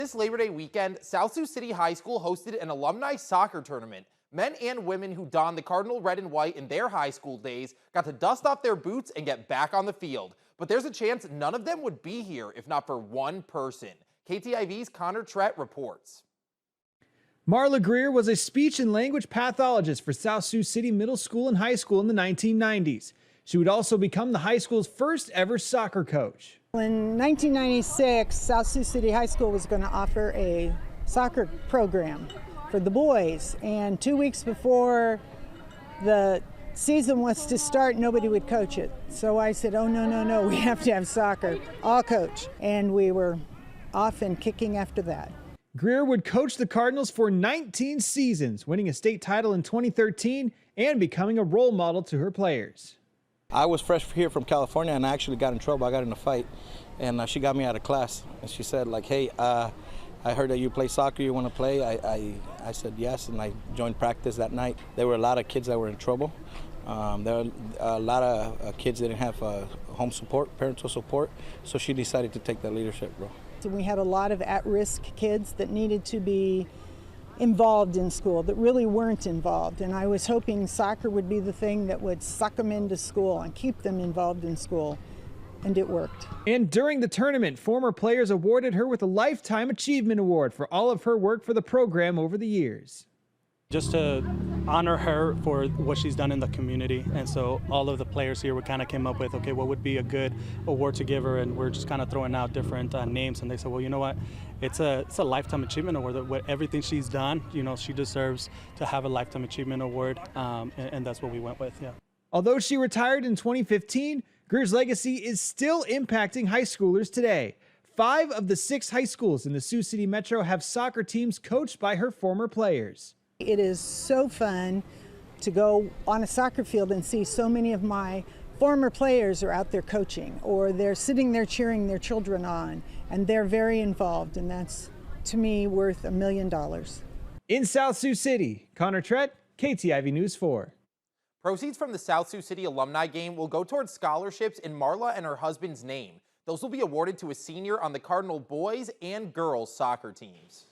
This Labor Day weekend, South Sioux City High School hosted an alumni soccer tournament. Men and women who donned the Cardinal red and white in their high school days got to dust off their boots and get back on the field. But there's a chance none of them would be here if not for one person. KTIV's Connor Trett reports. Marla Greer was a speech and language pathologist for South Sioux City Middle School and High School in the 1990s. She would also become the high school's first ever soccer coach. In 1996, South Sioux City High School was going to offer a soccer program for the boys, and 2 weeks before the season was to start, nobody would coach it. So I said, oh, no, we have to have soccer. I'll coach. And we were off and kicking after that. Greer would coach the Cardinals for 19 seasons, winning a state title in 2013 and becoming a role model to her players. I was fresh here from California, and I actually got in trouble. I got in a fight, and she got me out of class. And she said, like, hey, I heard that you play soccer, you want to play? I said yes, and I joined practice that night. There were a lot of kids that were in trouble. There were a lot of kids that didn't have home support, parental support, so she decided to take that leadership role. We had a lot of at-risk kids that needed to be involved in school that really weren't involved, and I was hoping soccer would be the thing that would suck them into school and keep them involved in school, and it worked. And during the tournament, former players awarded her with a Lifetime Achievement Award for all of her work for the program over the years. Just to honor her for what she's done in the community. And so all of the players here, we kind of came up with, okay, what would be a good award to give her? And we're just kind of throwing out different names. And they said, well, you know what? It's a Lifetime Achievement Award. With everything she's done, you know, she deserves to have a Lifetime Achievement Award. And that's what we went with, yeah. Although she retired in 2015, Greer's legacy is still impacting high schoolers today. 5 of the 6 high schools in the Sioux City Metro have soccer teams coached by her former players. It is so fun to go on a soccer field and see so many of my former players are out there coaching, or they're sitting there cheering their children on, and they're very involved, and that's, to me, worth $1 million. In South Sioux City, Connor Trett, KTIV News 4. Proceeds from the South Sioux City alumni game will go towards scholarships in Marla and her husband's name. Those will be awarded to a senior on the Cardinal boys and girls soccer teams.